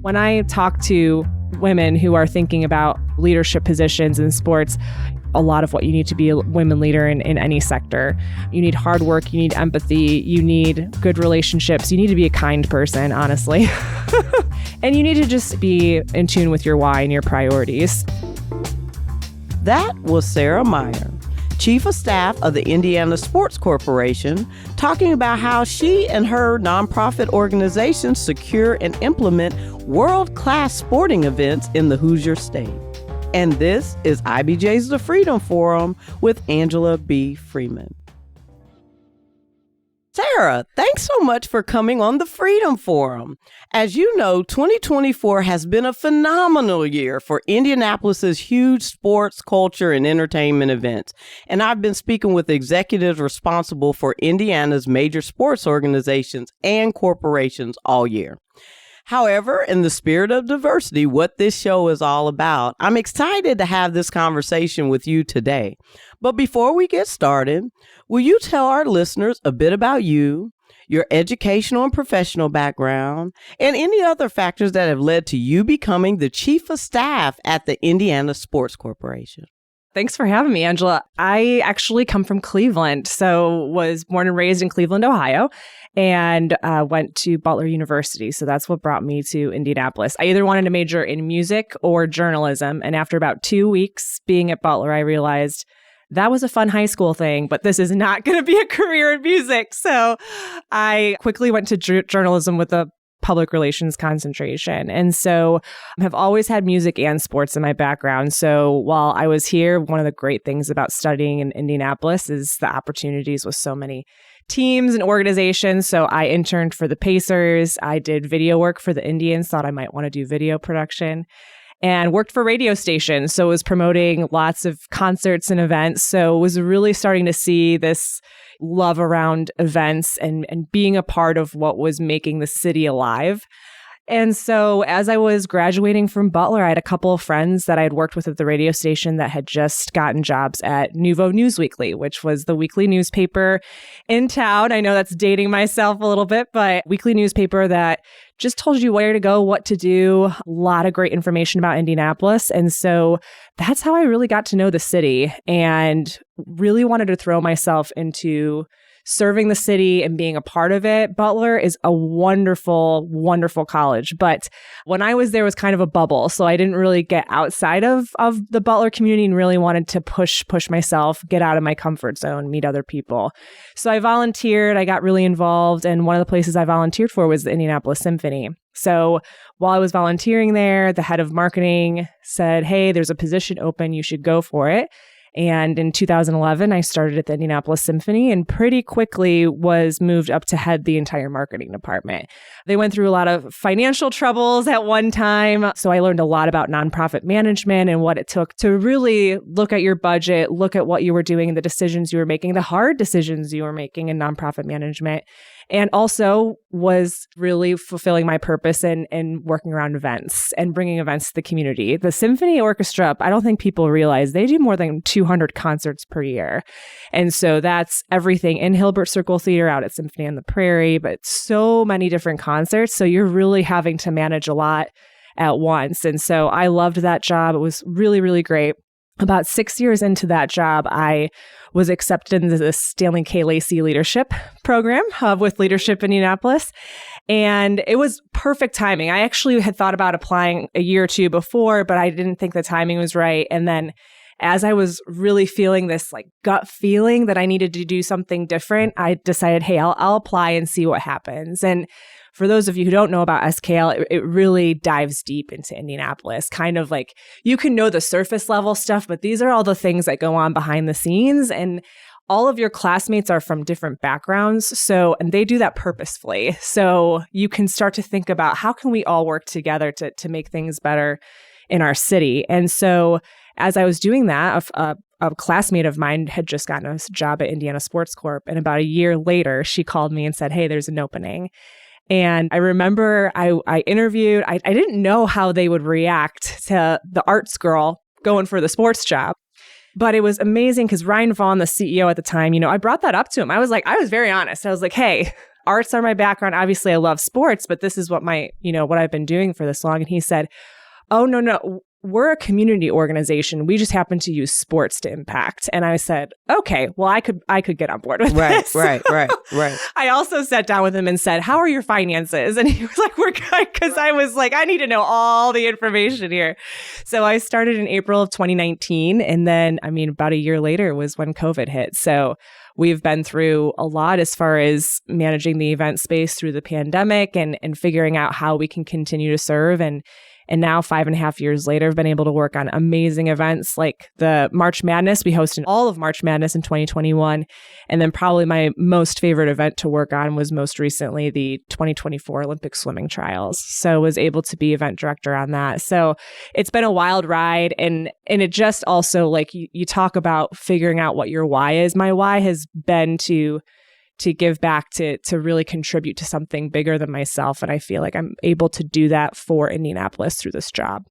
When I talk to women who are thinking about leadership positions in sports, a lot of what you need to be a women leader in any sector. You need hard work, you need empathy, you need good relationships, you need to be a kind person, honestly. And you need to just be in tune with your why and your priorities. That was Sarah Myer, Chief of Staff of the Indiana Sports Corporation, talking about how she and her nonprofit organization secure and implement world-class sporting events in the Hoosier State. And this is IBJ's The Freedom Forum with Angela B. Freeman. Sarah, thanks so much for coming on the Freedom Forum. As you know, 2024 has been a phenomenal year for Indianapolis's huge sports, culture, and entertainment events. And I've been speaking with executives responsible for Indiana's major sports organizations and corporations all year. However, in the spirit of diversity, what this show is all about, I'm excited to have this conversation with you today. But before we get started, will you tell our listeners a bit about you, your educational and professional background, and any other factors that have led to you becoming the Chief of Staff at the Indiana Sports Corporation? Thanks for having me, Angela. I actually come from Cleveland, so was born and raised in Cleveland, Ohio, and went to Butler University. So that's what brought me to Indianapolis. I either wanted to major in music or journalism. And after about 2 weeks being at Butler, I realized that was a fun high school thing, but this is not going to be a career in music. So I quickly went to journalism with a public relations concentration. And so I have always had music and sports in my background. So while I was here, one of the great things about studying in Indianapolis is the opportunities with so many teams and organizations. So I interned for the Pacers. I did video work for the Indians, thought I might want to do video production, and worked for radio stations. So was promoting lots of concerts and events. So was really starting to see this love around events and being a part of what was making the city alive. And so as I was graduating from Butler, I had a couple of friends that I had worked with at the radio station that had just gotten jobs at Nouveau News Weekly, which was the weekly newspaper in town. I know that's dating myself a little bit, but weekly newspaper that just told you where to go, what to do, a lot of great information about Indianapolis. And so that's how I really got to know the city and really wanted to throw myself into serving the city and being a part of it. Butler is a wonderful, wonderful college. But when I was there, it was kind of a bubble. So I didn't really get outside of the Butler community and really wanted to push myself, get out of my comfort zone, meet other people. So I volunteered. I got really involved. And one of the places I volunteered for was the Indianapolis Symphony. So while I was volunteering there, the head of marketing said, "Hey, there's a position open. You should go for it." And in 2011, I started at the Indianapolis Symphony and pretty quickly was moved up to head the entire marketing department. They went through a lot of financial troubles at one time. So I learned a lot about nonprofit management and what it took to really look at your budget, look at what you were doing and the decisions you were making, the hard decisions you were making in nonprofit management. And also was really fulfilling my purpose in working around events and bringing events to the community. The Symphony Orchestra, I don't think people realize they do more than 200 concerts per year. And so that's everything in Hilbert Circle Theater, out at Symphony on the Prairie, but so many different concerts. So you're really having to manage a lot at once. And so I loved that job. It was really, really great. About 6 years into that job, I was accepted into the Stanley K. Lacey Leadership Program with Leadership Indianapolis. And it was perfect timing. I actually had thought about applying a year or two before, but I didn't think the timing was right. And then as I was really feeling this like gut feeling that I needed to do something different, I decided, hey, I'll apply and see what happens. And for those of you who don't know about SKL, it really dives deep into Indianapolis. Kind of like you can know the surface level stuff, but these are all the things that go on behind the scenes. And all of your classmates are from different backgrounds. And they do that purposefully. So you can start to think about how can we all work together to make things better in our city. And so as I was doing that, a classmate of mine had just gotten a job at Indiana Sports Corp. And about a year later, she called me and said, hey, there's an opening. And I remember I interviewed, I didn't know how they would react to the arts girl going for the sports job. But it was amazing because Ryan Vaughn, the CEO at the time, I brought that up to him. I was very honest. I was like, hey, arts are my background. Obviously, I love sports, but this is what what I've been doing for this long. And he said, oh, no. We're a community organization. We just happen to use sports to impact. And I said, okay, well, I could get on board with this. Right. I also sat down with him and said, how are your finances? And he was like, we're good. Because I was like, I need to know all the information here. So I started in April of 2019. And then, about a year later was when COVID hit. So we've been through a lot as far as managing the event space through the pandemic and figuring out how we can continue to serve. And now 5.5 years later, I've been able to work on amazing events like the March Madness. We hosted all of March Madness in 2021. And then probably my most favorite event to work on was most recently the 2024 Olympic swimming trials. So I was able to be event director on that. So it's been a wild ride. And it just also, like you talk about figuring out what your why is. My why has been to give back, to really contribute to something bigger than myself. And I feel like I'm able to do that for Indianapolis through this job.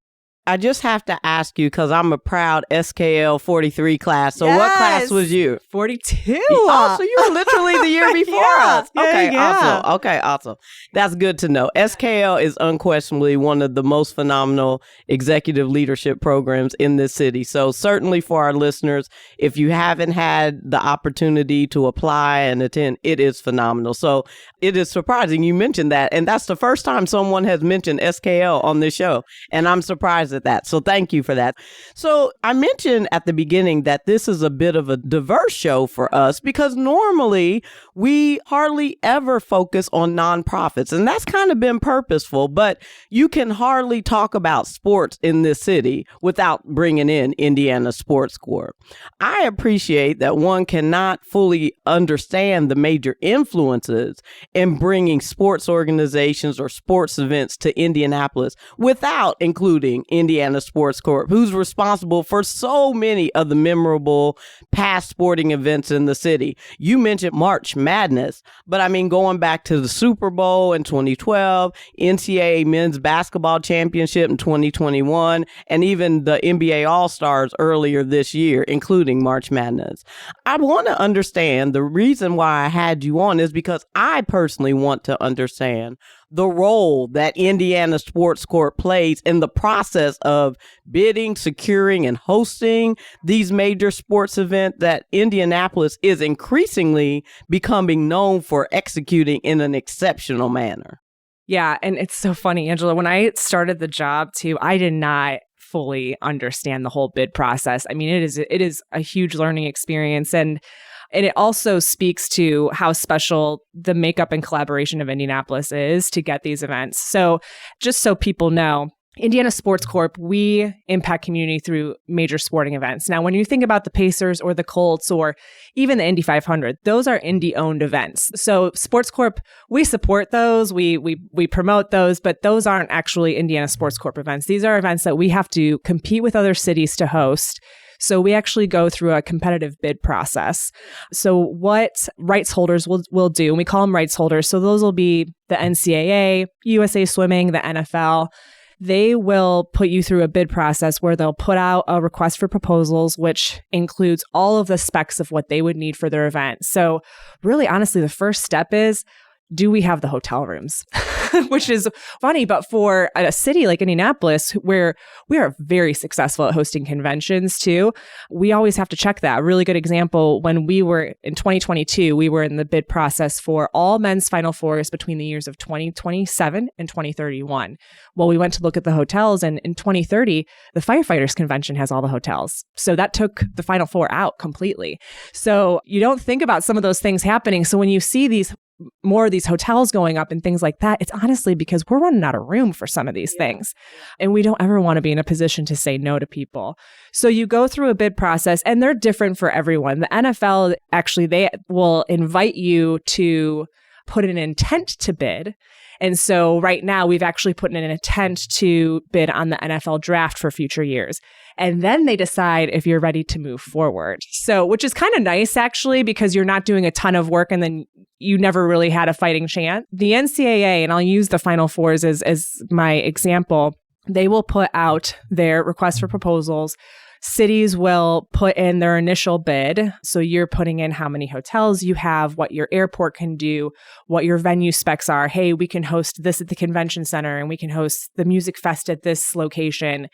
I just have to ask you, because I'm a proud SKL 43 class. So what class was you? 42. Oh, so you were literally the year before us. Okay, yeah. Awesome. Okay, awesome. That's good to know. SKL is unquestionably one of the most phenomenal executive leadership programs in this city. So certainly for our listeners, if you haven't had the opportunity to apply and attend, it is phenomenal. So it is surprising you mentioned that. And that's the first time someone has mentioned SKL on this show. And I'm surprised at that. So thank you for that. So I mentioned at the beginning that this is a bit of a diverse show for us because normally we hardly ever focus on nonprofits. And that's kind of been purposeful, but you can hardly talk about sports in this city without bringing in Indiana Sports Corp. I appreciate that one cannot fully understand the major influences in bringing sports organizations or sports events to Indianapolis without including Indiana Sports Corp, who's responsible for so many of the memorable past sporting events in the city. You mentioned March Madness, but going back to the Super Bowl in 2012, NCAA Men's Basketball Championship in 2021, and even the NBA All-Stars earlier this year, including March Madness. I want to understand the reason why I had you on is because I personally want to understand the role that Indiana Sports Corp plays in the process of bidding, securing, and hosting these major sports events that Indianapolis is increasingly becoming known for executing in an exceptional manner. Yeah, and it's so funny, Angela. When I started the job too, I did not fully understand the whole bid process. It is a huge learning experience, and it also speaks to how special the makeup and collaboration of Indianapolis is to get these events. So just so people know, Indiana Sports Corp, we impact community through major sporting events. Now, when you think about the Pacers or the Colts or even the Indy 500, those are Indy-owned events. So Sports Corp, we support those, we promote those, but those aren't actually Indiana Sports Corp events. These are events that we have to compete with other cities to host. So we actually go through a competitive bid process. So what rights holders will do, and we call them rights holders, so those will be the NCAA, USA Swimming, the NFL. They will put you through a bid process where they'll put out a request for proposals, which includes all of the specs of what they would need for their event. So really, honestly, the first step is, do we have the hotel rooms? Which is funny, but for a city like Indianapolis, where we are very successful at hosting conventions too, we always have to check that. A really good example, when we were in 2022, we were in the bid process for all men's Final Fours between the years of 2027 and 2031. Well, we went to look at the hotels, and in 2030, the firefighters convention has all the hotels. So that took the Final Four out completely. So you don't think about some of those things happening. So when you see more of these hotels going up and things like that, it's honestly because we're running out of room for some of these things. And we don't ever want to be in a position to say no to people. So you go through a bid process, and they're different for everyone. The NFL, actually, they will invite you to put an intent to bid. And so right now we've actually put in an intent to bid on the NFL draft for future years. And then they decide if you're ready to move forward. So, which is kind of nice actually, because you're not doing a ton of work and then you never really had a fighting chance. The NCAA, and I'll use the Final Fours as my example, they will put out their request for proposals cities will put in their initial bid. So you're putting in how many hotels you have, what your airport can do, what your venue specs are. Hey, we can host this at the convention center and we can host the music fest at this location.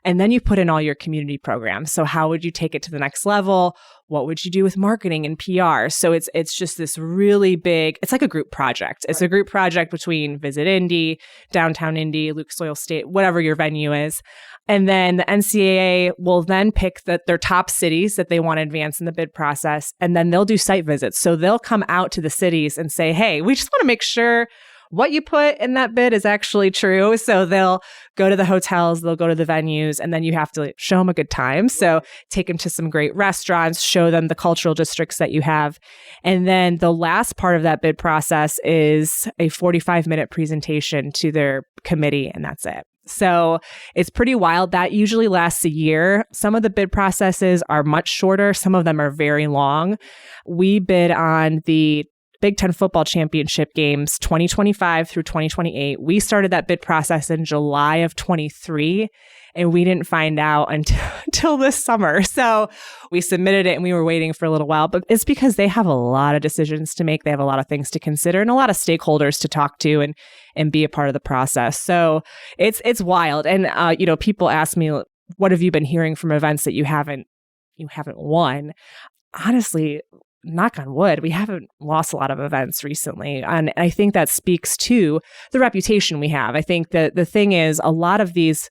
And then you put in all your community programs. So how would you take it to the next level? What would you do with marketing and PR? So it's just this really big, it's like a group project. It's a group project between Visit Indy, Downtown Indy, Lucas Oil State, whatever your venue is. And then the NCAA will then pick their top cities that they want to advance in the bid process. And then they'll do site visits. So they'll come out to the cities and say, hey, we just want to make sure what you put in that bid is actually true. So they'll go to the hotels, they'll go to the venues, and then you have to show them a good time. So take them to some great restaurants, show them the cultural districts that you have. And then the last part of that bid process is a 45-minute presentation to their committee, and that's it. So it's pretty wild. That usually lasts a year. Some of the bid processes are much shorter. Some of them are very long. We bid on the Big Ten football championship games 2025 through 2028. We started that bid process in July of 23, and we didn't find out until this summer. So we submitted it and we were waiting for a little while, but it's because they have a lot of decisions to make. They have a lot of things to consider and a lot of stakeholders to talk to and be a part of the process. So it's wild. And people ask me, what have you been hearing from events that you haven't won? Honestly, knock on wood, we haven't lost a lot of events recently. And I think that speaks to the reputation we have. I think that the thing is, a lot of these,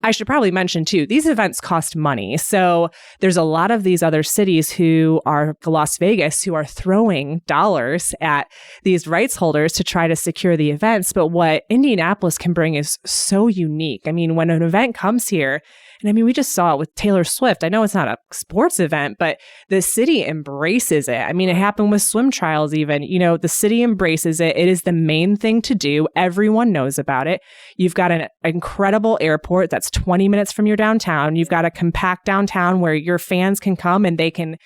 I should probably mention too, these events cost money. So there's a lot of these other cities who are Las Vegas who are throwing dollars at these rights holders to try to secure the events. But what Indianapolis can bring is so unique. I mean, when an event comes here, and I mean, we just saw it with Taylor Swift. I know it's not a sports event, but the city embraces it. I mean, it happened with swim trials even. The city embraces it. It is the main thing to do. Everyone knows about it. You've got an incredible airport that's 20 minutes from your downtown. You've got a compact downtown where your fans can come and they can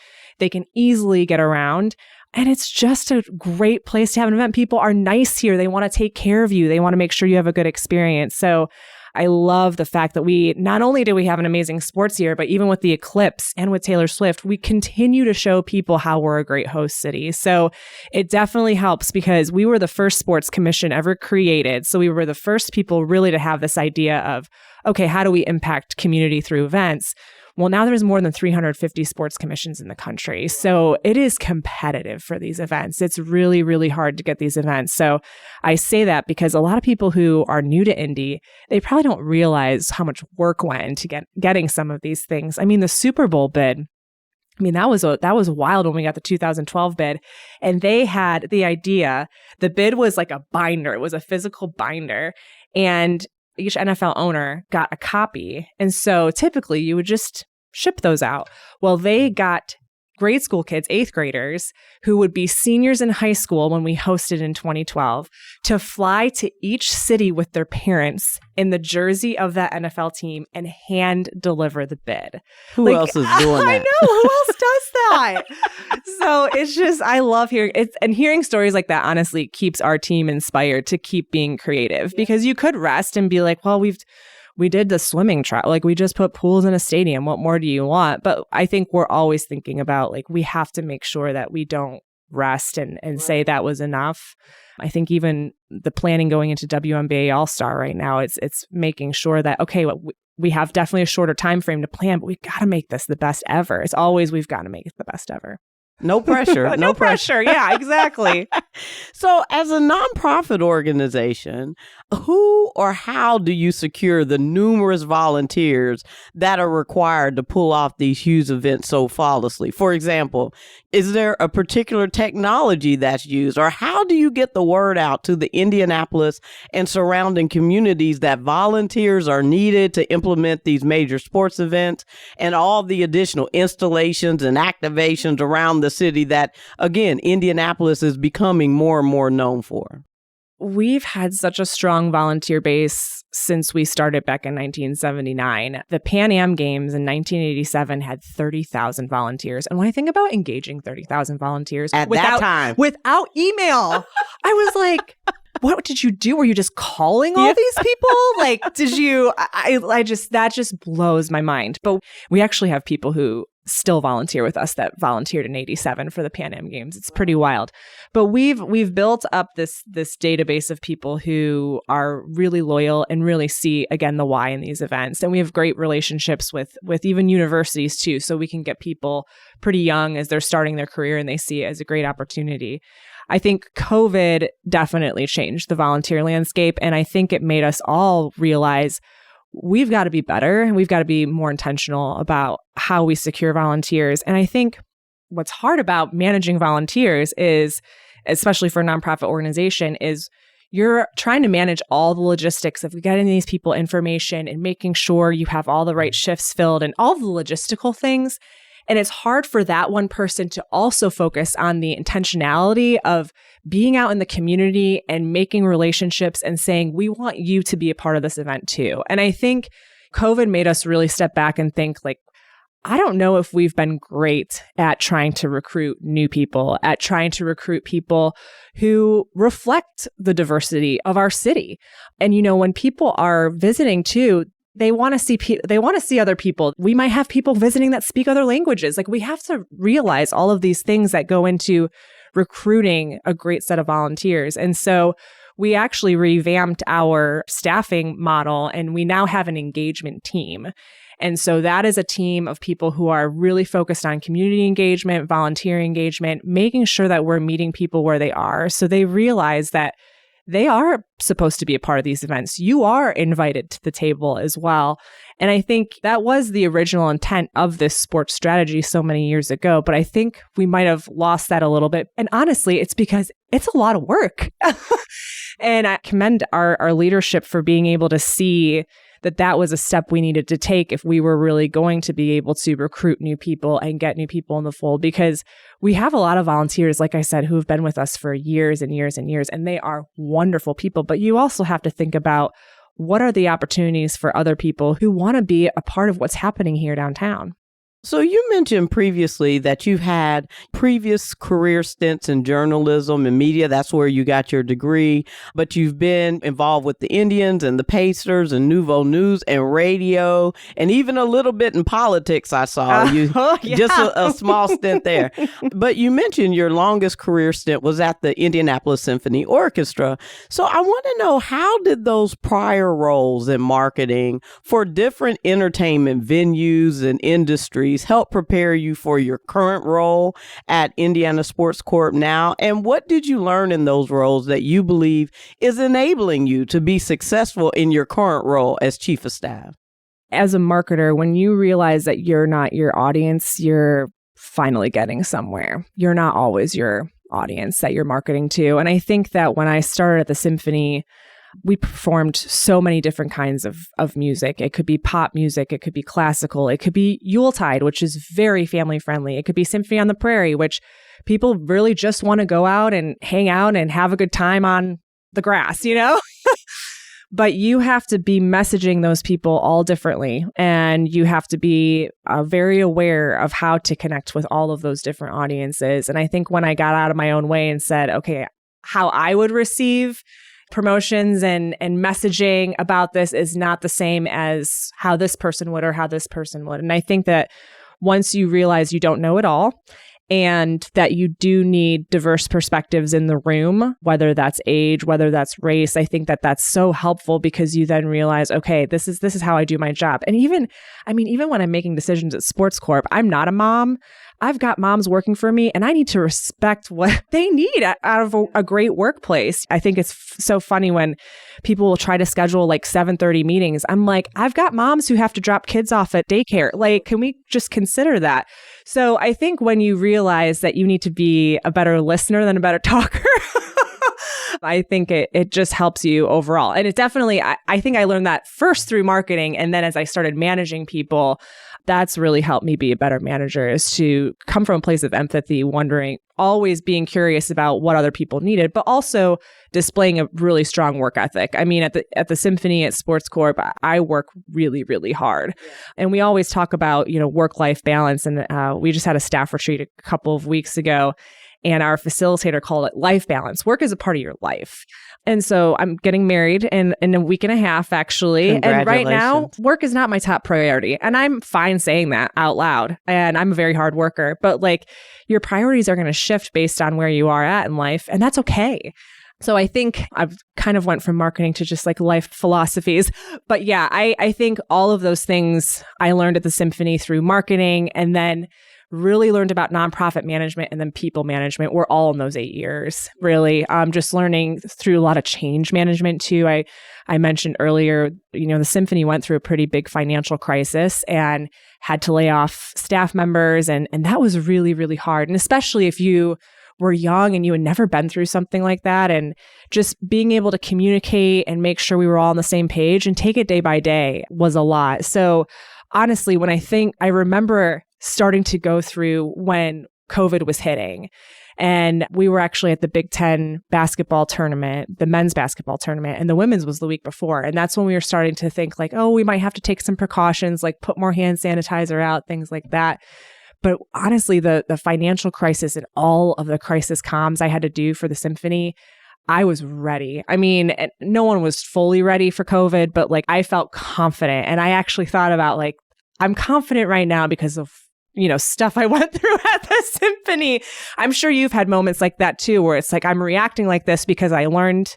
easily get around. And it's just a great place to have an event. People are nice here. They want to take care of you. They want to make sure you have a good experience. So I love the fact that we not only do we have an amazing sports year, but even with the eclipse and with Taylor Swift, we continue to show people how we're a great host city. So it definitely helps because we were the first sports commission ever created. So we were the first people really to have this idea of, okay, how do we impact community through events? Well, now there's more than 350 sports commissions in the country. So it is competitive for these events. It's really, really hard to get these events. So I say that because a lot of people who are new to Indy, they probably don't realize how much work went into getting some of these things. I mean, the Super Bowl bid, I mean, that was wild when we got the 2012 bid. And they had the idea, the bid was like a binder. It was a physical binder. And each NFL owner got a copy. And so typically you would just ship those out. Well, they got grade school kids, 8th graders, who would be seniors in high school when we hosted in 2012, to fly to each city with their parents in the jersey of that NFL team and hand deliver the bid. Who else is doing that? I know. Who else does that? So it's just, I love hearing it. And hearing stories like that, honestly, keeps our team inspired to keep being creative, because you could rest and be like, well, we did the swimming trial. Like, we just put pools in a stadium. What more do you want? But I think we're always thinking about, like, we have to make sure that we don't rest and say that was enough. I think even the planning going into WNBA All-Star right now, it's making sure that, okay, we have definitely a shorter time frame to plan, but we've got to make this the best ever. It's always, we've got to make it the best ever. No pressure. No pressure. Yeah, exactly. So as a nonprofit organization, who or how do you secure the numerous volunteers that are required to pull off these huge events so flawlessly? For example, is there a particular technology that's used, or how do you get the word out to the Indianapolis and surrounding communities that volunteers are needed to implement these major sports events and all the additional installations and activations around the city that, again, Indianapolis is becoming more and more known for? We've had such a strong volunteer base since we started back in 1979. The Pan Am Games in 1987 had 30,000 volunteers. And when I think about engaging 30,000 volunteers at that time, without email, I was like, what did you do? Were you just calling all these people? Like, did you, that just blows my mind. But we actually have people who still volunteer with us that volunteered in 87 for the Pan Am Games. It's pretty wild. But we've built up this database of people who are really loyal and really see, again, the why in these events. And we have great relationships with even universities too. So we can get people pretty young as they're starting their career and they see it as a great opportunity. I think COVID definitely changed the volunteer landscape. And I think it made us all realize we've got to be better and we've got to be more intentional about how we secure volunteers. And I think what's hard about managing volunteers is, especially for a nonprofit organization, is you're trying to manage all the logistics of getting these people information and making sure you have all the right shifts filled and all the logistical things. And it's hard for that one person to also focus on the intentionality of being out in the community and making relationships and saying, we want you to be a part of this event too. And I think COVID made us really step back and think, like, I don't know if we've been great at trying to recruit new people, at trying to recruit people who reflect the diversity of our city. And, when people are visiting too, they want to see other people. We might have people visiting that speak other languages. Like, we have to realize all of these things that go into recruiting a great set of volunteers. And so we actually revamped our staffing model, and we now have an engagement team. And so that is a team of people who are really focused on community engagement, volunteer engagement, making sure that we're meeting people where they are. So they realize that they are supposed to be a part of these events. You are invited to the table as well. And I think that was the original intent of this sports strategy so many years ago. But I think we might have lost that a little bit. And honestly, it's because it's a lot of work. And I commend our leadership for being able to see that was a step we needed to take if we were really going to be able to recruit new people and get new people in the fold, because we have a lot of volunteers, like I said, who have been with us for years and years and years, and they are wonderful people. But you also have to think about what are the opportunities for other people who want to be a part of what's happening here downtown. So you mentioned previously that you've had previous career stints in journalism and media. That's where you got your degree. But you've been involved with the Indians and the Pacers and Nouveau News and radio and even a little bit in politics, I saw. Just a small stint there. But you mentioned your longest career stint was at the Indianapolis Symphony Orchestra. So I want to know, how did those prior roles in marketing for different entertainment venues and industries help prepare you for your current role at Indiana Sports Corp now? And what did you learn in those roles that you believe is enabling you to be successful in your current role as chief of staff? As a marketer, when you realize that you're not your audience, you're finally getting somewhere. You're not always your audience that you're marketing to. And I think that when I started at the Symphony, we performed so many different kinds of music. It could be pop music. It could be classical. It could be Yuletide, which is very family friendly. It could be Symphony on the Prairie, which people really just want to go out and hang out and have a good time on the grass, But you have to be messaging those people all differently. And you have to be very aware of how to connect with all of those different audiences. And I think when I got out of my own way and said, okay, how I would receive promotions and messaging about this is not the same as how this person would or how this person would. And I think that once you realize you don't know it all and that you do need diverse perspectives in the room, whether that's age, whether that's race, I think that that's so helpful, because you then realize, okay, this is how I do my job. And even when I'm making decisions at Sports Corp, I'm not a mom. I've got moms working for me, and I need to respect what they need out of a great workplace. I think it's so funny when people will try to schedule like 7:30 meetings. I'm like, I've got moms who have to drop kids off at daycare. Like, can we just consider that? So I think when you realize that you need to be a better listener than a better talker, I think it just helps you overall. And it definitely, I think I learned that first through marketing. And then as I started managing people, that's really helped me be a better manager, is to come from a place of empathy, wondering, always being curious about what other people needed, but also displaying a really strong work ethic. I mean, at the Symphony, at Sports Corp, I work really, really hard. Yeah. And we always talk about, work-life balance. And we just had a staff retreat a couple of weeks ago. And our facilitator called it life balance. Work is a part of your life. And so I'm getting married in a week and a half, actually. And right now, work is not my top priority. And I'm fine saying that out loud. And I'm a very hard worker. But like, your priorities are going to shift based on where you are at in life. And that's okay. So I think I've kind of went from marketing to just like life philosophies. But yeah, I think all of those things I learned at the Symphony through marketing, and then really learned about nonprofit management and then people management. We're all in those 8 years, really. Just learning through a lot of change management too. I mentioned earlier, the Symphony went through a pretty big financial crisis and had to lay off staff members. And that was really, really hard. And especially if you were young and you had never been through something like that, and just being able to communicate and make sure we were all on the same page and take it day by day was a lot. So honestly, I remember starting to go through when COVID was hitting, and we were actually at the Big Ten basketball tournament, the men's basketball tournament, and the women's was the week before. And that's when we were starting to think like, oh, we might have to take some precautions, like put more hand sanitizer out, things like that. But honestly, the financial crisis and all of the crisis comms I had to do for the Symphony, I was ready. I mean, no one was fully ready for COVID, but like I felt confident. And I actually thought about like, I'm confident right now because of, stuff I went through at the Symphony. I'm sure you've had moments like that too, where it's like, I'm reacting like this because I learned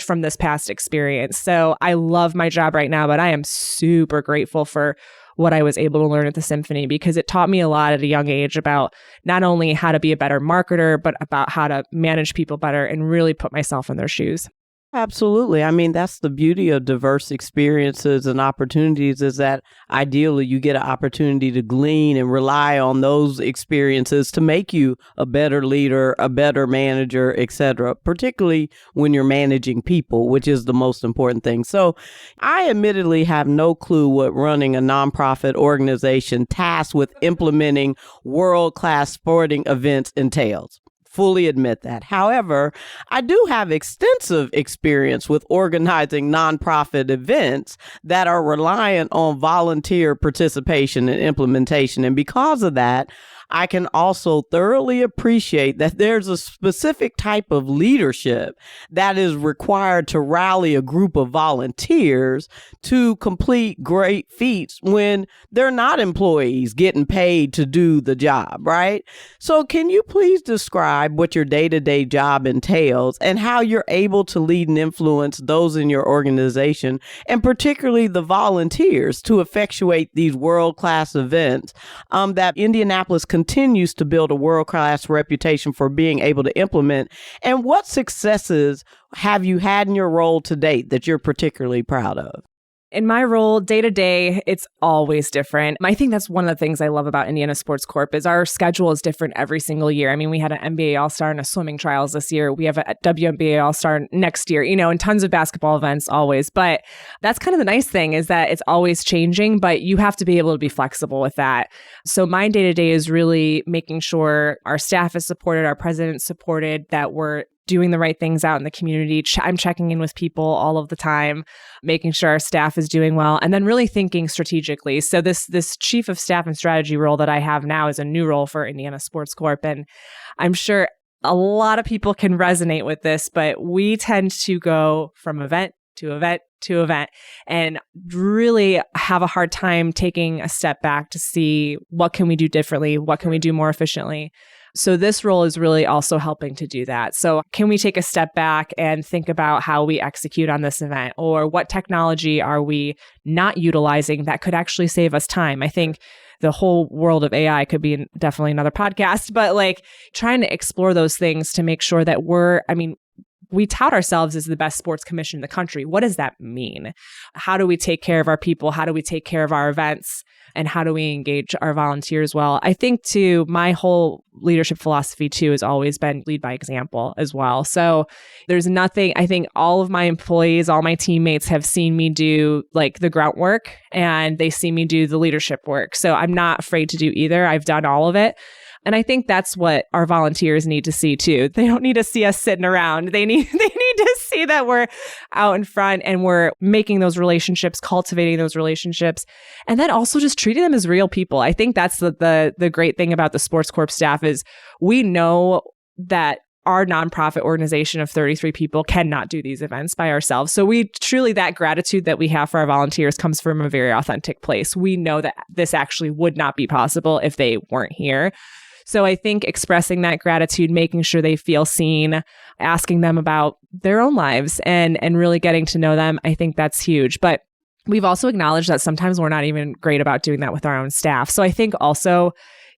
from this past experience. So I love my job right now, but I am super grateful for what I was able to learn at the Symphony, because it taught me a lot at a young age about not only how to be a better marketer, but about how to manage people better and really put myself in their shoes. Absolutely. I mean, that's the beauty of diverse experiences and opportunities, is that ideally you get an opportunity to glean and rely on those experiences to make you a better leader, a better manager, etc., particularly when you're managing people, which is the most important thing. So I admittedly have no clue what running a nonprofit organization tasked with implementing world-class sporting events entails. Fully admit that. However, I do have extensive experience with organizing nonprofit events that are reliant on volunteer participation and implementation. And because of that, I can also thoroughly appreciate that there's a specific type of leadership that is required to rally a group of volunteers to complete great feats when they're not employees getting paid to do the job, right? So can you please describe what your day-to-day job entails and how you're able to lead and influence those in your organization, and particularly the volunteers, to effectuate these world-class events that Indianapolis continues to build a world-class reputation for being able to implement? And what successes have you had in your role to date that you're particularly proud of? In my role, day to day, it's always different. I think that's one of the things I love about Indiana Sports Corp is our schedule is different every single year. I mean, we had an NBA All-Star and a swimming trials this year. We have a WNBA All-Star next year, and tons of basketball events always. But that's kind of the nice thing, is that it's always changing, but you have to be able to be flexible with that. So my day to day is really making sure our staff is supported, our president's supported, that we're doing the right things out in the community. I'm checking in with people all of the time, making sure our staff is doing well, and then really thinking strategically. So this chief of staff and strategy role that I have now is a new role for Indiana Sports Corp. And I'm sure a lot of people can resonate with this, but we tend to go from event to event to event and really have a hard time taking a step back to see what can we do differently, what can we do more efficiently. So this role is really also helping to do that. So can we take a step back and think about how we execute on this event, or what technology are we not utilizing that could actually save us time? I think the whole world of AI could be definitely another podcast, but like trying to explore those things to make sure that we tout ourselves as the best sports commission in the country. What does that mean? How do we take care of our people? How do we take care of our events? And how do we engage our volunteers well? I think too, my whole leadership philosophy too has always been lead by example as well. So there's nothing, I think all of my employees, all my teammates have seen me do like the grunt work, and they see me do the leadership work. So I'm not afraid to do either. I've done all of it. And I think that's what our volunteers need to see too. They don't need to see us sitting around. They need to see that we're out in front and we're making those relationships, cultivating those relationships, and then also just treating them as real people. I think that's the great thing about the Sports Corp staff is we know that our nonprofit organization of 33 people cannot do these events by ourselves. So we truly, that gratitude that we have for our volunteers comes from a very authentic place. We know that this actually would not be possible if they weren't here. So I think expressing that gratitude, making sure they feel seen, asking them about their own lives and really getting to know them, I think that's huge. But we've also acknowledged that sometimes we're not even great about doing that with our own staff. So I think also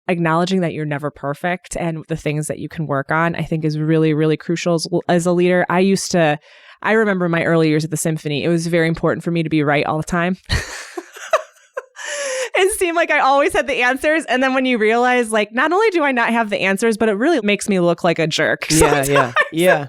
acknowledging that you're never perfect and the things that you can work on, I think is really, really crucial as a leader. I remember my early years at the symphony. It was very important for me to be right all the time. It seemed like I always had the answers. And then when you realize, like, not only do I not have the answers, but it really makes me look like a jerk. Yeah.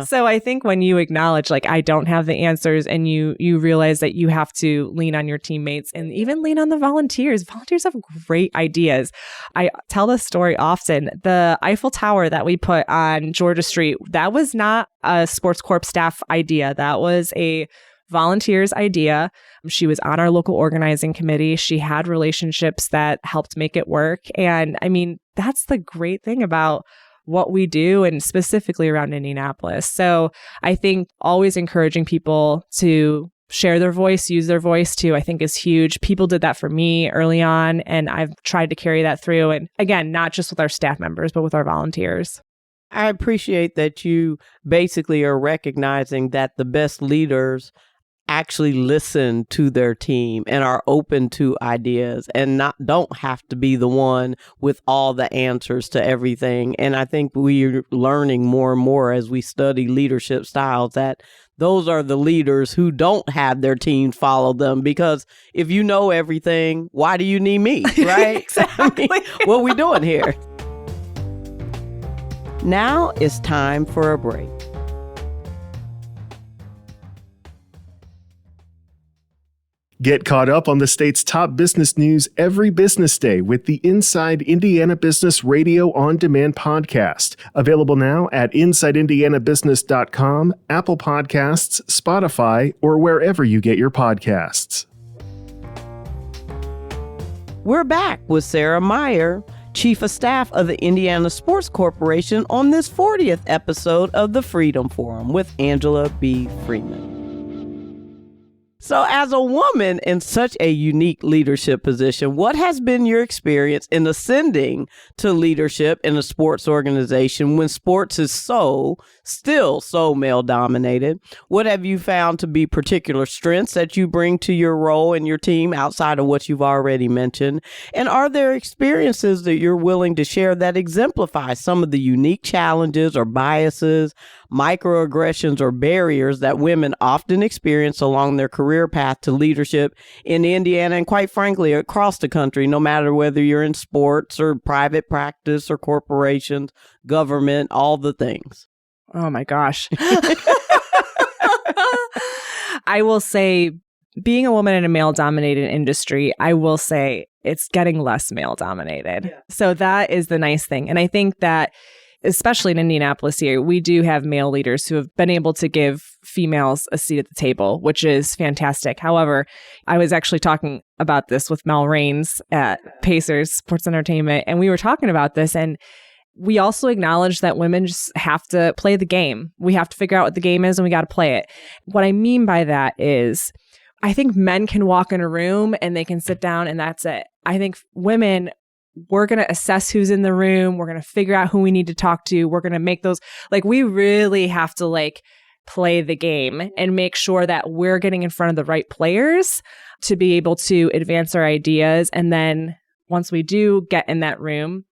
So I think when you acknowledge, like, I don't have the answers and you realize that you have to lean on your teammates and even lean on the volunteers. Volunteers have great ideas. I tell this story often. The Eiffel Tower that we put on Georgia Street, that was not a Sports Corp staff idea. That was a volunteer's idea. She was on our local organizing committee. She had relationships that helped make it work. And I mean, that's the great thing about what we do and specifically around Indianapolis. So I think always encouraging people to share their voice, use their voice too, I think is huge. People did that for me early on, and I've tried to carry that through. And again, not just with our staff members, but with our volunteers. I appreciate that you basically are recognizing that the best leaders actually listen to their team and are open to ideas and don't have to be the one with all the answers to everything. And I think we're learning more and more as we study leadership styles that those are the leaders who don't have their team follow them, because if you know everything, why do you need me, right? Exactly. I mean, what are we doing here? Now it's time for a break. Get caught up on the state's top business news every business day with the Inside Indiana Business Radio On Demand podcast. Available now at InsideIndianaBusiness.com, Apple Podcasts, Spotify, or wherever you get your podcasts. We're back with Sarah Myer, Chief of Staff of the Indiana Sports Corporation, on this 40th episode of the Freedom Forum with Angela B. Freeman. So as a woman in such a unique leadership position, what has been your experience in ascending to leadership in a sports organization when sports is still so male dominated? What have you found to be particular strengths that you bring to your role and your team outside of what you've already mentioned? And are there experiences that you're willing to share that exemplify some of the unique challenges or biases, microaggressions, or barriers that women often experience along their career path to leadership in Indiana and, quite frankly, across the country, no matter whether you're in sports or private practice or corporations, government, all the things? Oh my gosh. I will say, being a woman in a male-dominated industry, I will say it's getting less male-dominated. Yeah. So that is the nice thing. And I think that especially in Indianapolis here, we do have male leaders who have been able to give females a seat at the table, which is fantastic. However, I was actually talking about this with Mel Raines at Pacers Sports Entertainment, and we were talking about this, and we also acknowledge that women just have to play the game. We have to figure out what the game is, and we got to play it. What I mean by that is, I think men can walk in a room and they can sit down and that's it. I think women, we're going to assess who's in the room. We're going to figure out who we need to talk to. We're going to make those, we really have to play the game and make sure that we're getting in front of the right players to be able to advance our ideas. And then once we do get in that room,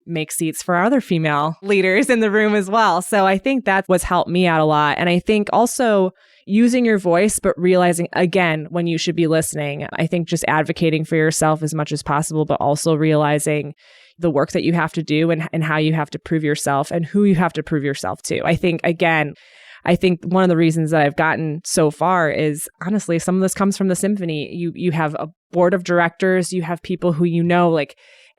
make seats for our other female leaders in the room as well. So I think that's what's helped me out a lot. And I think also using your voice, but realizing, again, when you should be listening. I think just advocating for yourself as much as possible, but also realizing the work that you have to do and how you have to prove yourself and who you have to prove yourself to. I think one of the reasons that I've gotten so far is, honestly, some of this comes from the symphony. You have a board of directors, you have people who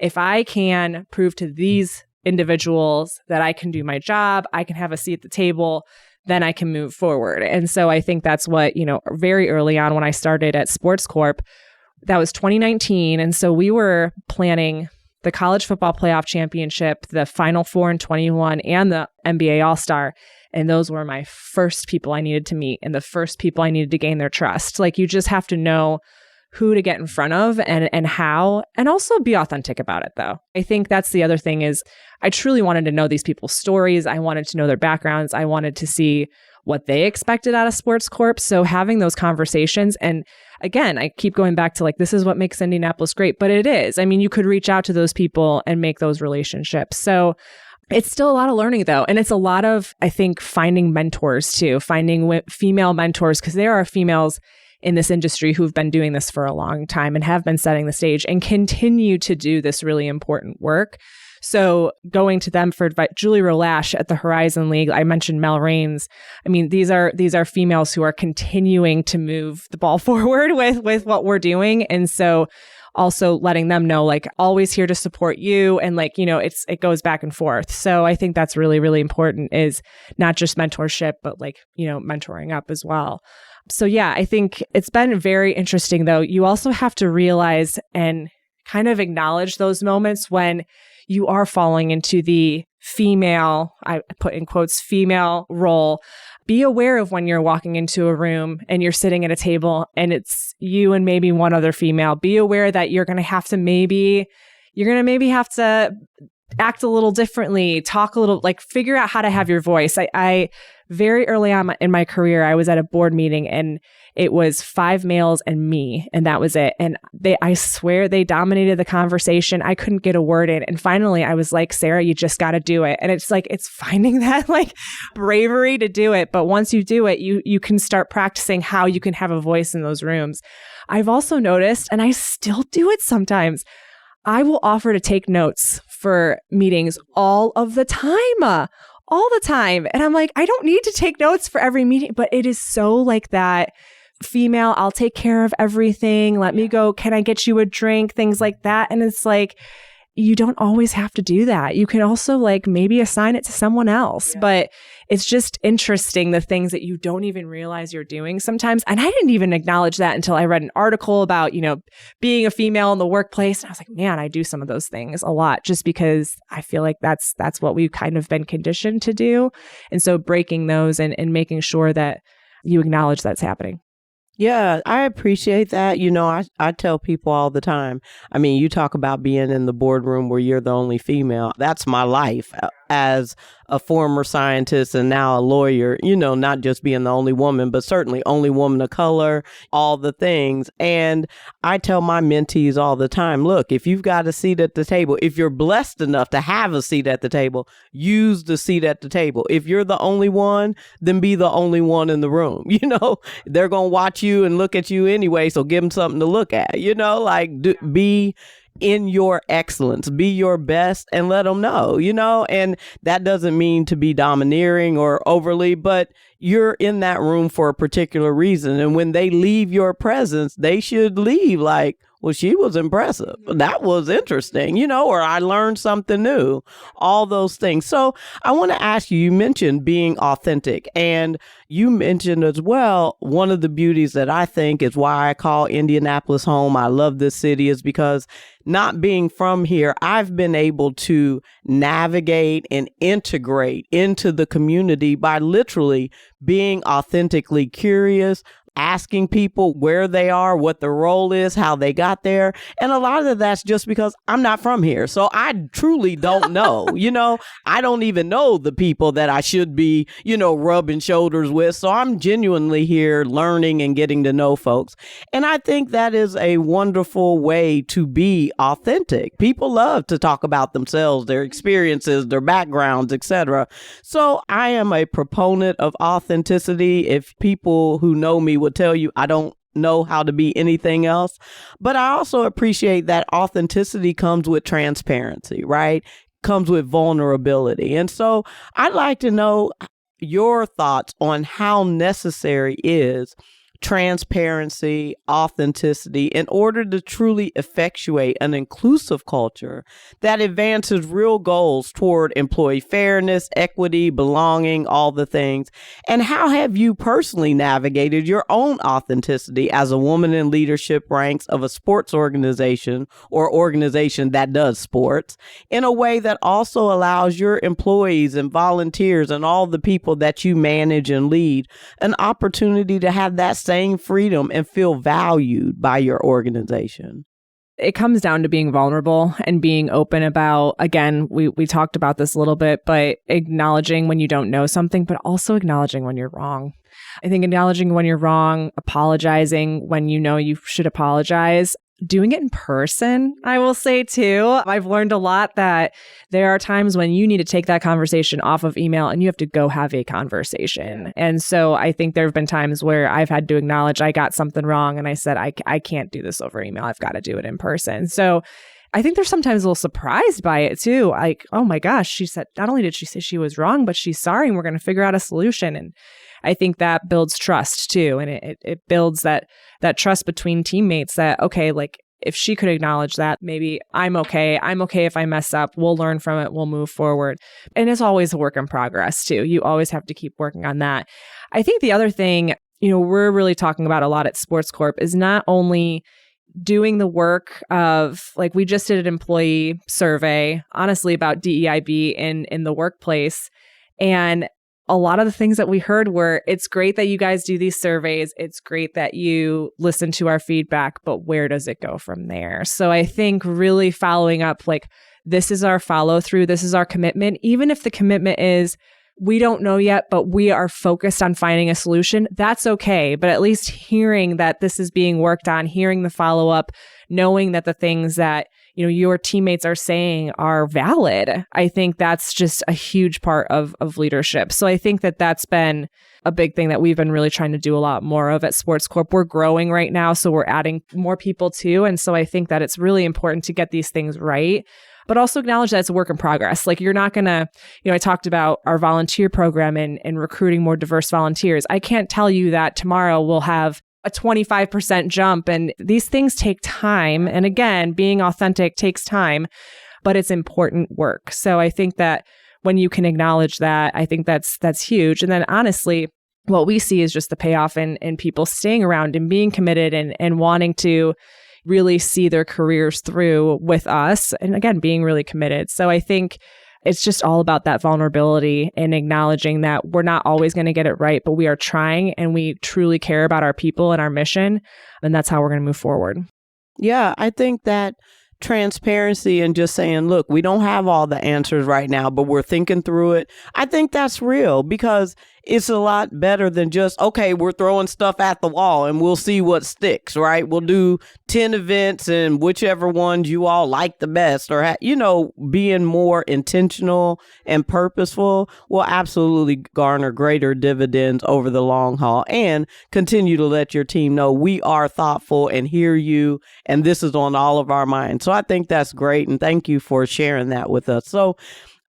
if I can prove to these individuals that I can do my job, I can have a seat at the table, then I can move forward. And so I think that's what, very early on when I started at Sports Corp, that was 2019. And so we were planning the college football playoff championship, the Final Four in 21, and the NBA All-Star. And those were my first people I needed to meet and the first people I needed to gain their trust. Like, you just have to know who to get in front of and how, and also be authentic about it, though. I think that's the other thing is I truly wanted to know these people's stories. I wanted to know their backgrounds. I wanted to see what they expected out of Sports Corp. So having those conversations, and again, I keep going back to this is what makes Indianapolis great, but it is. I mean, you could reach out to those people and make those relationships. So it's still a lot of learning, though. And it's a lot of, I think, finding mentors too, finding female mentors, because there are females in this industry who've been doing this for a long time and have been setting the stage and continue to do this really important work. So going to them for advice, Julie Rolash at the Horizon League, I mentioned Mel Raines. I mean, these are females who are continuing to move the ball forward with what we're doing. And so also letting them know, always here to support you. And it goes back and forth. So I think that's really, really important, is not just mentorship, but mentoring up as well. So yeah, I think it's been very interesting, though. You also have to realize and kind of acknowledge those moments when you are falling into the female, I put in quotes, female role. Be aware of when you're walking into a room and you're sitting at a table and it's you and maybe one other female. Be aware that you're going to maybe have to act a little differently, talk a little, figure out how to have your voice. I very early on in my career, I was at a board meeting and it was 5 males and me, and that was it. And I swear they dominated the conversation. I couldn't get a word in. And finally I was like, Sarah, you just got to do it. And it's finding that bravery to do it. But once you do it, you can start practicing how you can have a voice in those rooms. I've also noticed, and I still do it sometimes, I will offer to take notes for meetings all of the time. All the time. And I'm like, I don't need to take notes for every meeting, but it is so that female, I'll take care of everything. Let me go. Can I get you a drink? Things like that. And it's you don't always have to do that. You can also maybe assign it to someone else, but it's just interesting the things that you don't even realize you're doing sometimes. And I didn't even acknowledge that until I read an article about, being a female in the workplace. And I was like, man, I do some of those things a lot just because I feel like that's what we've kind of been conditioned to do. And so breaking those and making sure that you acknowledge that's happening. Yeah, I appreciate that. I tell people all the time, I mean, you talk about being in the boardroom where you're the only female. That's my life as a former scientist and now a lawyer, not just being the only woman, but certainly only woman of color, all the things. And I tell my mentees all the time, look, if you've got a seat at the table, if you're blessed enough to have a seat at the table, use the seat at the table. If you're the only one, then be the only one in the room. They're going to watch you and look at you anyway. So give them something to look at, be in your excellence, be your best, and let them know, and that doesn't mean to be domineering or overly, but you're in that room for a particular reason. And when they leave your presence, they should leave well, she was impressive. That was interesting, or I learned something new, all those things. So I want to ask you, you mentioned being authentic, and you mentioned as well, one of the beauties that I think is why I call Indianapolis home. I love this city is because not being from here, I've been able to navigate and integrate into the community by literally being authentically curious, asking people where they are, what the role is, how they got there. And a lot of that's just because I'm not from here. So I truly don't know, I don't even know the people that I should be, rubbing shoulders with. So I'm genuinely here learning and getting to know folks. And I think that is a wonderful way to be authentic. People love to talk about themselves, their experiences, their backgrounds, etc. So I am a proponent of authenticity. If people who know me would tell you I don't know how to be anything else. But I also appreciate that authenticity comes with transparency, right? Comes with vulnerability. And so I'd like to know your thoughts on how necessary is transparency, authenticity in order to truly effectuate an inclusive culture that advances real goals toward employee fairness, equity, belonging, all the things? And how have you personally navigated your own authenticity as a woman in leadership ranks of a sports organization or organization that does sports in a way that also allows your employees and volunteers and all the people that you manage and lead an opportunity to have that same freedom and feel valued by your organization? It comes down to being vulnerable and being open about, again, we talked about this a little bit, but acknowledging when you don't know something, but also acknowledging when you're wrong. I think acknowledging when you're wrong, apologizing when you know you should apologize, doing it in person, I will say too. I've learned a lot that there are times when you need to take that conversation off of email and you have to go have a conversation. And so I think there have been times where I've had to acknowledge I got something wrong and I said, I can't do this over email. I've got to do it in person. So I think they're sometimes a little surprised by it too. Like, oh my gosh, she said, not only did she say she was wrong, but she's sorry and we're going to figure out a solution. And I think that builds trust too. And it builds that trust between teammates that, okay, like if she could acknowledge that, maybe I'm okay. I'm okay if I mess up. We'll learn from it. We'll move forward. And it's always a work in progress too. You always have to keep working on that. I think the other thing, we're really talking about a lot at Sports Corp is not only doing the work of, like, we just did an employee survey, honestly, about DEIB in the workplace. And a lot of the things that we heard were, it's great that you guys do these surveys. It's great that you listen to our feedback, but where does it go from there? So I think really following up, like, this is our follow through. This is our commitment. Even if the commitment is, we don't know yet, but we are focused on finding a solution, that's okay. But at least hearing that this is being worked on, hearing the follow up, knowing that the things that your teammates are saying are valid, I think that's just a huge part of leadership. So I think that that's been a big thing that we've been really trying to do a lot more of at Sports Corp. We're growing right now, so we're adding more people too. And so I think that it's really important to get these things right, but also acknowledge that it's a work in progress. Like, you're not going to, I talked about our volunteer program and recruiting more diverse volunteers. I can't tell you that tomorrow we'll have a 25% jump. And these things take time. And again, being authentic takes time, but it's important work. So I think that when you can acknowledge that, I think that's huge. And then honestly, what we see is just the payoff in people staying around and being committed and wanting to really see their careers through with us. And again, being really committed. So I think it's just all about that vulnerability and acknowledging that we're not always going to get it right, but we are trying and we truly care about our people and our mission. And that's how we're going to move forward. Yeah, I think that transparency and just saying, look, we don't have all the answers right now, but we're thinking through it. I think that's real because it's a lot better than just, okay, we're throwing stuff at the wall and we'll see what sticks, right? We'll do 10 events and whichever ones you all like the best, or, being more intentional and purposeful will absolutely garner greater dividends over the long haul and continue to let your team know we are thoughtful and hear you. And this is on all of our minds. So I think that's great. And thank you for sharing that with us. So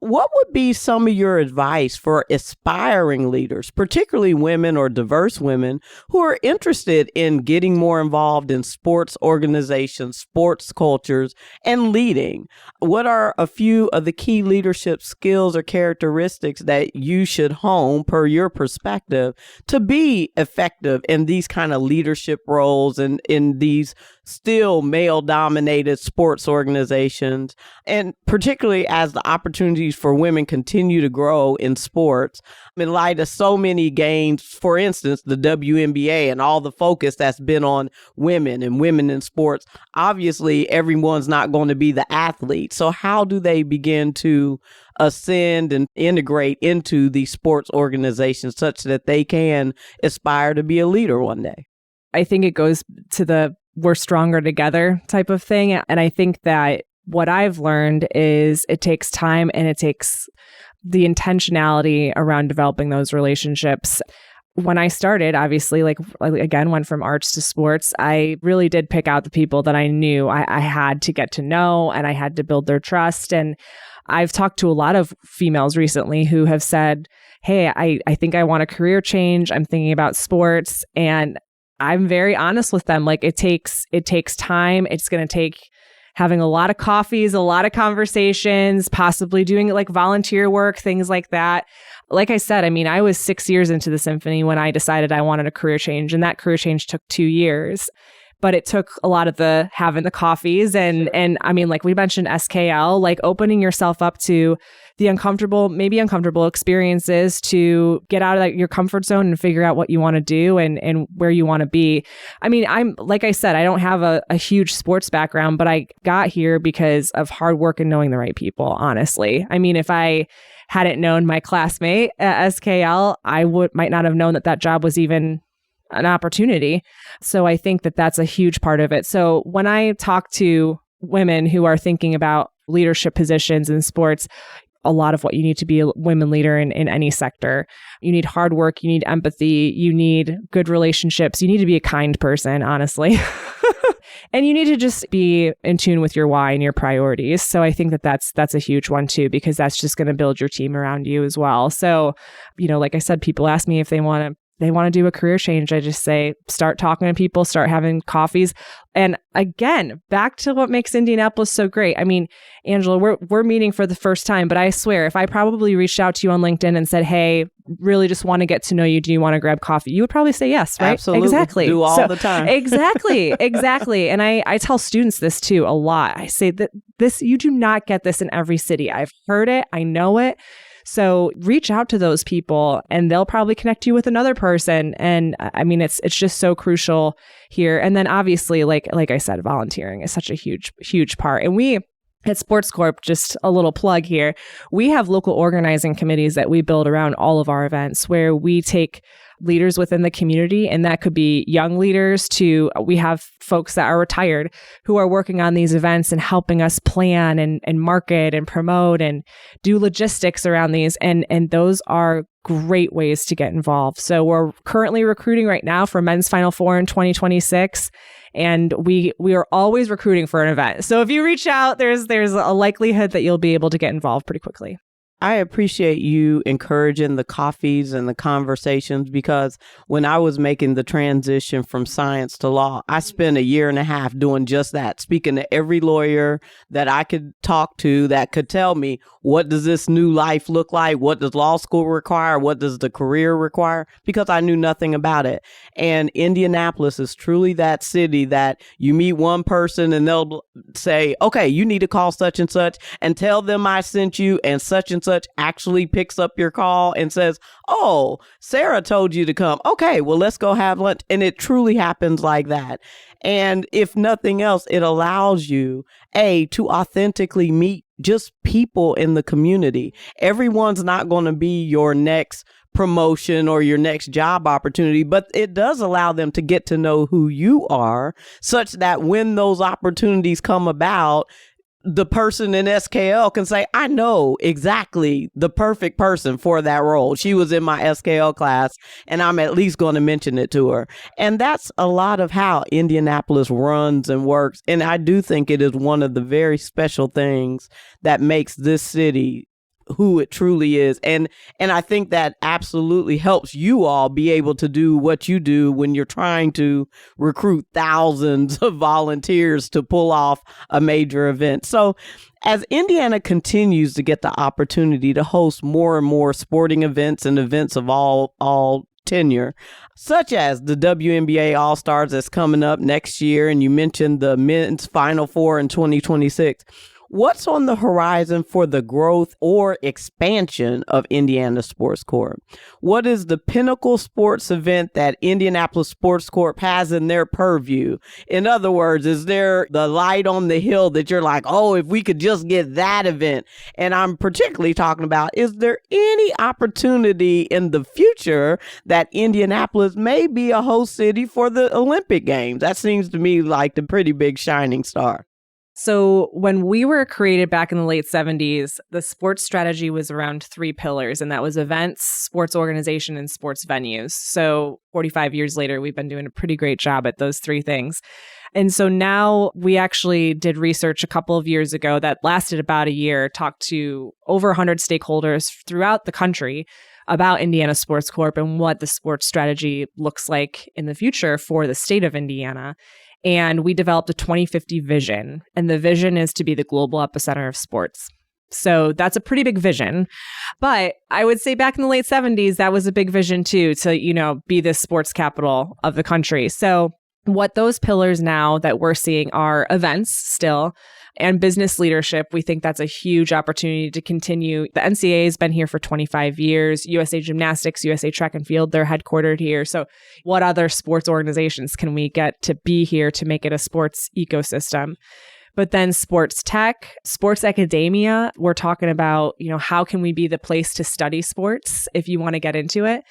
what would be some of your advice for aspiring leaders, particularly women or diverse women who are interested in getting more involved in sports organizations, sports cultures, and leading? What are a few of the key leadership skills or characteristics that you should hone, per your perspective, to be effective in these kind of leadership roles and in these still male-dominated sports organizations, and particularly as the opportunities for women continue to grow in sports, in light of so many gains, for instance, the WNBA and all the focus that's been on women and women in sports? Obviously, everyone's not going to be the athlete. So how do they begin to ascend and integrate into these sports organizations such that they can aspire to be a leader one day? I think it goes to the we're stronger together type of thing. And I think that what I've learned is it takes time and it takes the intentionality around developing those relationships. When I started, obviously, like again, went from arts to sports, I really did pick out the people that I knew I had to get to know and I had to build their trust. And I've talked to a lot of females recently who have said, hey, I think I want a career change. I'm thinking about sports. And I'm very honest with them. Like it takes time. It's going to take having a lot of coffees, a lot of conversations, possibly doing like volunteer work, things like that. Like I said, I mean, I was 6 years into the symphony when I decided I wanted a career change, and that career change took 2 years. But it took a lot of the having the coffees and I mean, like we mentioned SKL, like opening yourself up to the maybe uncomfortable experiences to get out of your comfort zone and figure out what you want to do and where you want to be. I mean, like I said, I don't have a huge sports background, but I got here because of hard work and knowing the right people, honestly. I mean, if I hadn't known my classmate at SKL, I might not have known that job was even an opportunity. So I think that that's a huge part of it. So when I talk to women who are thinking about leadership positions in sports, a lot of what you need to be a women leader in any sector. You need hard work, you need empathy, you need good relationships, you need to be a kind person, honestly. And you need to just be in tune with your why and your priorities. So I think that that's a huge one too, because that's just going to build your team around you as well. So, like I said, people ask me if they want to do a career change. I just say, start talking to people, start having coffees. And again, back to what makes Indianapolis so great. I mean, Angela, we're meeting for the first time, but I swear, if I probably reached out to you on LinkedIn and said, hey, really just want to get to know you, do you want to grab coffee? You would probably say yes, right? Absolutely. Exactly. Do all the time. Exactly. And I tell students this too a lot. I say that you do not get this in every city. I've heard it. I know it. So reach out to those people and they'll probably connect you with another person. And I mean, it's just so crucial here. And then obviously, like I said, volunteering is such a huge part. And we at Sports Corp, just a little plug here, we have local organizing committees that we build around all of our events where we take leaders within the community, and that could be young leaders to we have folks that are retired who are working on these events and helping us plan and market and promote and do logistics around these. And those are great ways to get involved. So we're currently recruiting right now for Men's Final Four in 2026. And we are always recruiting for an event. So if you reach out, there's a likelihood that you'll be able to get involved pretty quickly. I appreciate you encouraging the coffees and the conversations, because when I was making the transition from science to law, I spent 1.5 years doing just that, speaking to every lawyer that I could talk to that could tell me, what does this new life look like? What does law school require? What does the career require? Because I knew nothing about it. And Indianapolis is truly that city that you meet one person and they'll say, okay, you need to call such and tell them I sent you, and such actually picks up your call and says, oh, Sarah told you to come. Okay, well, let's go have lunch. And it truly happens like that. And if nothing else, it allows you, to authentically meet just people in the community. Everyone's not going to be your next promotion or your next job opportunity, but it does allow them to get to know who you are, such that when those opportunities come about, the person in SKL can say, I know exactly the perfect person for that role. She was in my SKL class, and I'm at least going to mention it to her. And that's a lot of how Indianapolis runs and works. And I do think it is one of the very special things that makes this city who it truly is. And I think that absolutely helps you all be able to do what you do when you're trying to recruit thousands of volunteers to pull off a major event. So as Indiana continues to get the opportunity to host more and more sporting events and events of all tenure, such as the WNBA All-Stars that's coming up next year, and you mentioned the Men's Final Four in 2026, what's on the horizon for the growth or expansion of Indiana Sports Corp? What is the pinnacle sports event that Indianapolis Sports Corp has in their purview? In other words, is there the light on the hill that you're like, oh, if we could just get that event? And I'm particularly talking about, is there any opportunity in the future that Indianapolis may be a host city for the Olympic Games? That seems to me like the pretty big shining star. So when we were created back in the late 70s, the sports strategy was around 3 pillars, and that was events, sports organization, and sports venues. So 45 years later, we've been doing a pretty great job at those 3 things. And so now we actually did research a couple of years ago that lasted about a year, talked to over 100 stakeholders throughout the country about Indiana Sports Corp and what the sports strategy looks like in the future for the state of Indiana. And we developed a 2050 vision. And the vision is to be the global epicenter of sports. So that's a pretty big vision. But I would say back in the late 70s, that was a big vision too, to, be the sports capital of the country. So what those pillars now that we're seeing are events still and business leadership. We think that's a huge opportunity to continue. The NCAA has been here for 25 years. USA Gymnastics, USA Track and Field, they're headquartered here. So what other sports organizations can we get to be here to make it a sports ecosystem? But then sports tech, sports academia, we're talking about, how can we be the place to study sports if you want to get into it?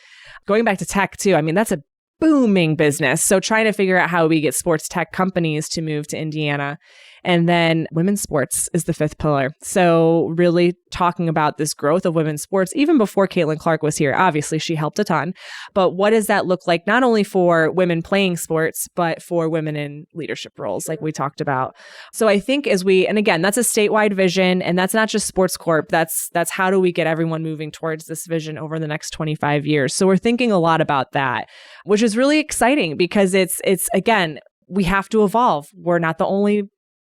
Going back to tech too, that's a booming business. So trying to figure out how we get sports tech companies to move to Indiana. And then women's sports is the fifth pillar. So really talking about this growth of women's sports, even before Caitlin Clark was here, obviously she helped a ton. But what does that look like, not only for women playing sports, but for women in leadership roles, like we talked about. So I think and again, that's a statewide vision, and that's not just Sports Corp. That's how do we get everyone moving towards this vision over the next 25 years. So we're thinking a lot about that, which is really exciting because it's again, we have to evolve. We're not the only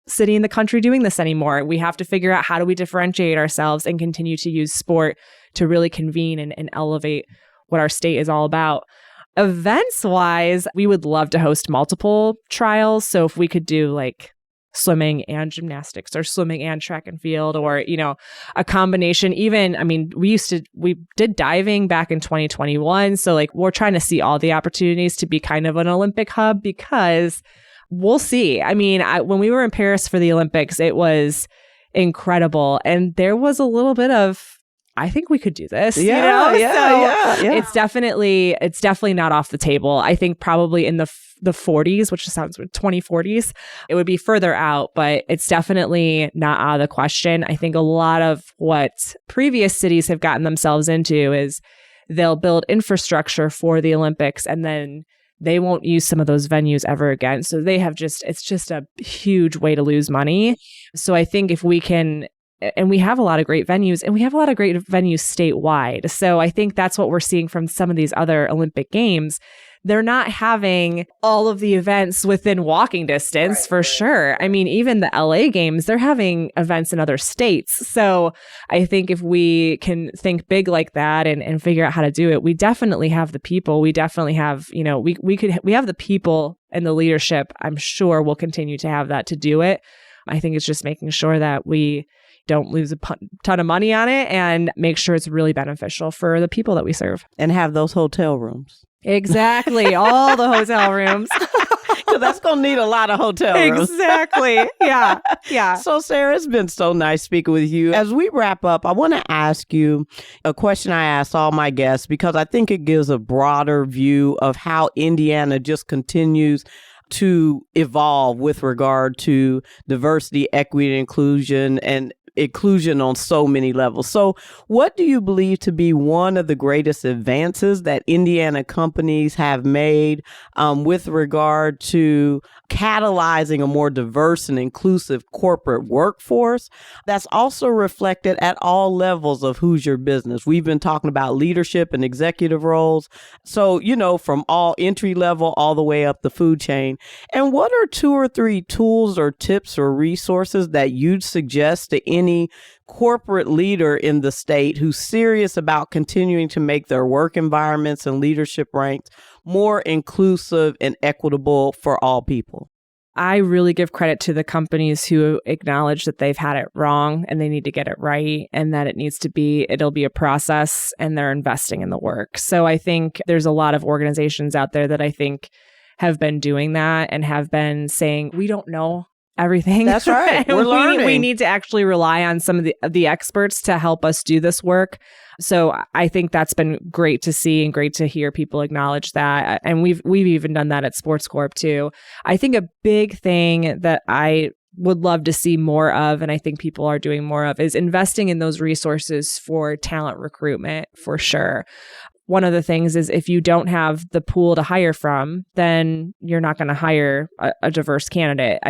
city in the country doing this anymore. We have to figure out how do we differentiate ourselves and continue to use sport to really convene and elevate what our state is all about. Events wise, we would love to host multiple trials. So if we could do like swimming and gymnastics or swimming and track and field, or, a combination. Even, we did diving back in 2021. So like we're trying to see all the opportunities to be kind of an Olympic hub, because we'll see. When we were in Paris for the Olympics, it was incredible. And there was a little bit of, I think we could do this. Yeah. It's definitely not off the table. I think probably in the 40s, which sounds 2040s, it would be further out, but it's definitely not out of the question. I think a lot of what previous cities have gotten themselves into is they'll build infrastructure for the Olympics and then they won't use some of those venues ever again. So it's just a huge way to lose money. So I think if we can, and we have a lot of great venues, and we have a lot of great venues statewide. So I think that's what we're seeing from some of these other Olympic Games. They're not having all of the events within walking distance, for sure. Even the LA Games, they're having events in other states. So I think if we can think big like that and figure out how to do it, we definitely have the people. We definitely have, we have the people and the leadership. I'm sure we'll continue to have that to do it. I think it's just making sure that we don't lose a ton of money on it and make sure it's really beneficial for the people that we serve. And have those hotel rooms. Exactly. All the hotel rooms. Because that's going to need a lot of hotel rooms. Exactly. Yeah. Yeah. So, Sarah, it's been so nice speaking with you. As we wrap up, I want to ask you a question I ask all my guests, because I think it gives a broader view of how Indiana just continues to evolve with regard to diversity, equity, and inclusion on so many levels. So what do you believe to be one of the greatest advances that Indiana companies have made with regard to catalyzing a more diverse and inclusive corporate workforce that's also reflected at all levels of who's your business? We've been talking about leadership and executive roles. So, from all entry level all the way up the food chain. And what are 2 or 3 tools or tips or resources that you'd suggest to any corporate leader in the state who's serious about continuing to make their work environments and leadership ranks more inclusive and equitable for all people? I really give credit to the companies who acknowledge that they've had it wrong and they need to get it right, and that it'll be a process, and they're investing in the work. So I think there's a lot of organizations out there that I think have been doing that and have been saying, we don't know everything. That's right. We're learning. We need to actually rely on some of the experts to help us do this work. So I think that's been great to see and great to hear people acknowledge that. And we've even done that at Sports Corp too. I think a big thing that I would love to see more of, and I think people are doing more of, is investing in those resources for talent recruitment, for sure. One of the things is if you don't have the pool to hire from, then you're not going to hire a diverse candidate.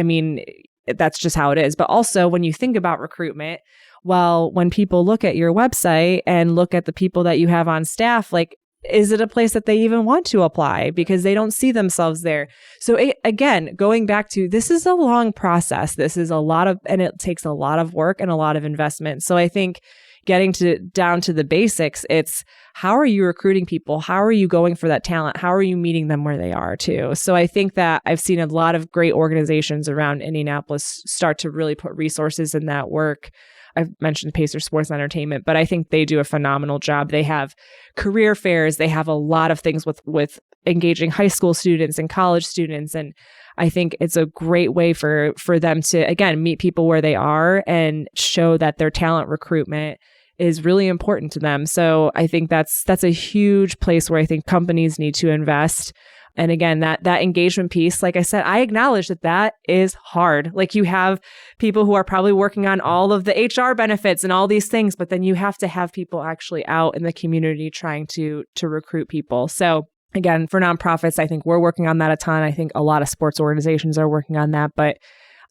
That's just how it is. But also when you think about recruitment, Well, when people look at your website and look at the people that you have on staff, like, is it a place that they even want to apply because they don't see themselves there? So again, going back to, this is a long process. This is and it takes a lot of work and a lot of investment. So I think getting down to the basics, it's how are you recruiting people? How are you going for that talent? How are you meeting them where they are too? So I think that I've seen a lot of great organizations around Indianapolis start to really put resources in that work. I've mentioned Pacer Sports and Entertainment, but I think they do a phenomenal job. They have career fairs. They have a lot of things with engaging high school students and college students. And I think it's a great way for them to, again, meet people where they are and show that their talent recruitment is really important to them. So I think that's a huge place where I think companies need to invest. And again, that engagement piece, like I said, I acknowledge that is hard. Like, you have people who are probably working on all of the HR benefits and all these things, but then you have to have people actually out in the community trying to recruit people. So again, for nonprofits, I think we're working on that a ton. I think a lot of sports organizations are working on that. But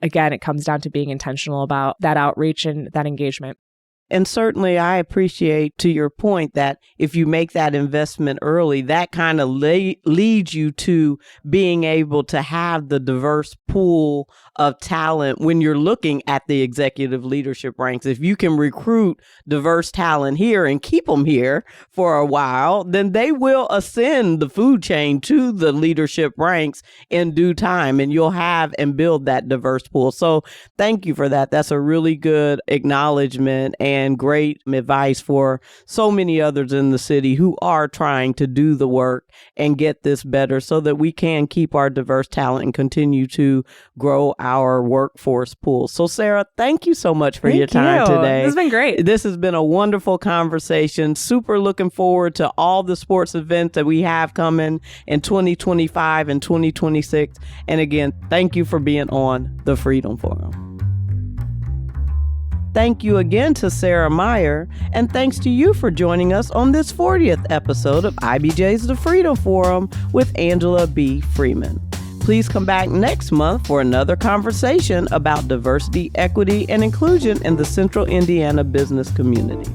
again, it comes down to being intentional about that outreach and that engagement. And certainly I appreciate, to your point, that if you make that investment early, that kind of leads you to being able to have the diverse pool of talent when you're looking at the executive leadership ranks. If you can recruit diverse talent here and keep them here for a while, then they will ascend the food chain to the leadership ranks in due time, and you'll have and build that diverse pool. So thank you for that. That's a really good acknowledgement and great advice for so many others in the city who are trying to do the work and get this better so that we can keep our diverse talent and continue to grow our workforce pool. So Sarah, thank you so much for your time today. This has been great. This has been a wonderful conversation. Super looking forward to all the sports events that we have coming in 2025 and 2026. And again, thank you for being on the Freedom Forum. Thank you again to Sarah Myer, and thanks to you for joining us on this 40th episode of IBJ's The Freedom Forum with Angela B. Freeman. Please come back next month for another conversation about diversity, equity, and inclusion in the Central Indiana business community.